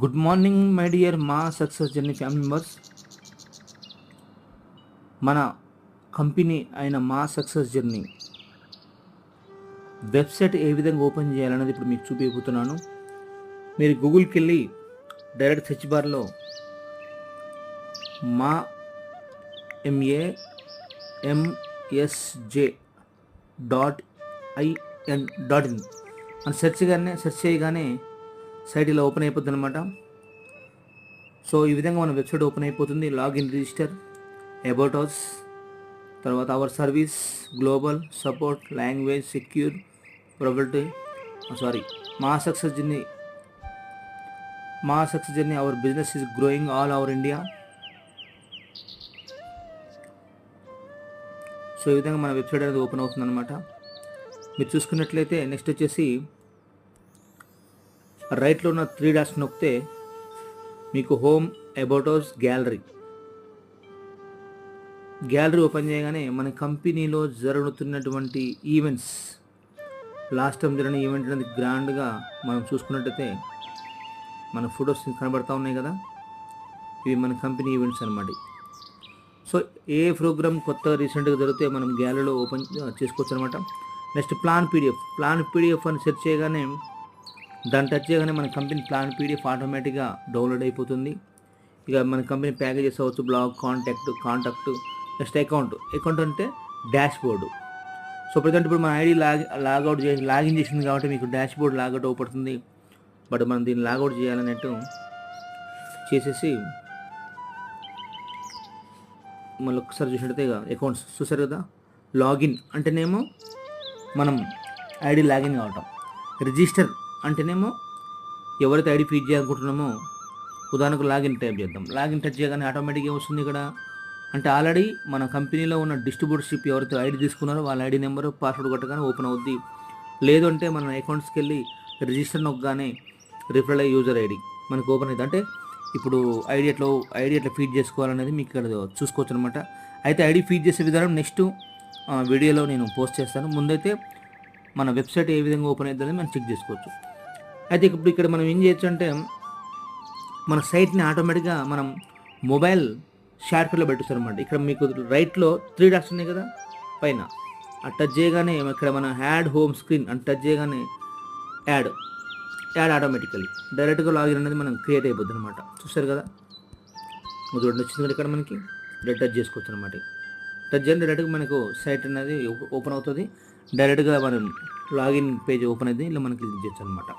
Good morning my dear మా success journey family members. మన company అయిన మా సక్సెస్ జర్నీ వెబ్సైట్ ఏ విధంగా ఓపెన్ చేయాలనేది ఇప్పుడు మీకు చూపించబోతున్నాను. మీరు గూగుల్కి వెళ్ళి డైరెక్ట్ సెర్చ్ బార్లో మా MAMSJ.IN అని సెర్చ్ చేయగానే సైట్ ఇలా ఓపెన్ అయిపోతుంది అనమాట. సో ఈ విధంగా మన వెబ్సైట్ ఓపెన్ అయిపోతుంది. లాగిన్, రిజిస్టర్, అబౌట్ అస్, తర్వాత our service, global, support, language, secure, probability, మా success journey our business is growing all over India. So ఈ విధంగా మన వెబ్సైట్ అనేది ఓపెన్ అవుతుంది అనమాట. మీరు చూసుకున్నట్లయితే నెక్స్ట్ వచ్చేసి రైట్లో ఉన్న 3 డాట్స్ నొక్కితే మీకు home, about us, gallery open చేయగానే మన కంపెనీలో జరుగుతున్నటువంటి ఈవెంట్స్, లాస్ట్ టైం జరిగిన ఈవెంట్ అనేది గ్రాండ్గా మనం చూసుకున్నట్టయితే మన ఫొటోస్ కనబడతా ఉన్నాయి కదా, ఇవి మన కంపెనీ ఈవెంట్స్ అనమాట. సో ఏ ప్రోగ్రామ్ కొత్తగా రీసెంట్గా జరిగితే మనం గ్యాలరీలో ఓపెన్ చేసుకోవచ్చు అనమాట. నెక్స్ట్ ప్లాన్ పీడిఎఫ్ అని సెర్చ్ చేయగానే దాన్ని టచ్ చేయగానే మన కంపెనీ ప్లాన్ పీడిఎఫ్ ఆటోమేటిక్గా డౌన్లోడ్ అయిపోతుంది. ఇక మన కంపెనీ ప్యాకేజెస్ అవ్వచ్చు, బ్లాగ్, కాంటాక్ట్, నెక్స్ట్ అకౌంట్ అంటే డాష్ బోర్డు. సో ప్రజెంట్ ఇప్పుడు మన ఐడి లాగిన్ చేసింది కాబట్టి మీకు డాష్ బోర్డ్ లాగౌట్ అవుపడుతుంది. బట్ మనం దీన్ని లాగౌట్ చేయాలన్నట్టు చేసేసి మళ్ళీ ఒకసారి చూసినట్టయితే అకౌంట్స్ చూసారు కదా, లాగిన్ అంటేనేమో మనం ఐడి లాగిన్ కావటం, రిజిస్టర్ అంటేనేమో ఎవరైతే ఐడి ఫీడ్ చేయాలనుకుంటున్నామో ఉదాహరణకు లాగిన్ టైప్ చేద్దాం. లాగిన్ టచ్ చేయగానే ఆటోమేటిక్గా వస్తుంది ఇక్కడ. అంటే ఆల్రెడీ మన కంపెనీలో ఉన్న డిస్ట్రిబ్యూటర్షిప్ ఎవరైతే ఐడి తీసుకున్నారో వాళ్ళ ఐడి నెంబరు, పాస్వర్డ్ కొట్టగానే ఓపెన్ అవుద్ది. లేదు అంటే మన అకౌంట్స్కి వెళ్ళి రిజిస్టర్ నొక్కగానే రిఫరల్ యూజర్ ఐడి మనకు ఓపెన్ అవుతుంది. అంటే ఇప్పుడు ఐడి ఎట్లా ఫీడ్ చేసుకోవాలనేది మీకు ఇక్కడ చూసుకోవచ్చు అనమాట. అయితే ఐడి ఫీడ్ చేసే విధానం నెక్స్ట్ వీడియోలో నేను పోస్ట్ చేస్తాను. ముందైతే మన వెబ్సైట్ ఏ విధంగా ఓపెన్ అవుతుందని మనం చెక్ చేసుకోవచ్చు. అయితే ఇప్పుడు ఇక్కడ మనం ఏం చేయొచ్చు అంటే మన సైట్ని ఆటోమేటిక్గా మనం మొబైల్ షార్ట్కట్లో పెట్టేస్తారు అనమాట. ఇక్కడ మీకు రైట్లో 3 డాట్స్ ఉన్నాయి కదా పైన, ఆ టచ్ చేయగానే ఇక్కడ మన యాడ్ హోమ్ స్క్రీన్ అని టచ్ చేయగానే యాడ్ ఆటోమేటికలీ డైరెక్ట్గా లాగిన్ అనేది మనం క్రియేట్ అయిపోద్ది అనమాట. చూస్తారు కదా, చూడండి వచ్చింది కదా ఇక్కడ మనకి టచ్ చేసుకోవచ్చు అనమాట. టచ్ చేయండి డైరెక్ట్గా మనకు సైట్ అనేది ఓపెన్ అవుతుంది. డైరెక్ట్గా మనం లాగిన్ పేజ్ ఓపెన్ అయితే ఇలా మనకి క్లిక్ చేయొచ్చు అనమాట.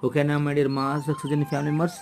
ఓకేనా మై డియర్ మా సక్సెస్ జర్నీ ఫ్యామిలీ మెంబర్స్.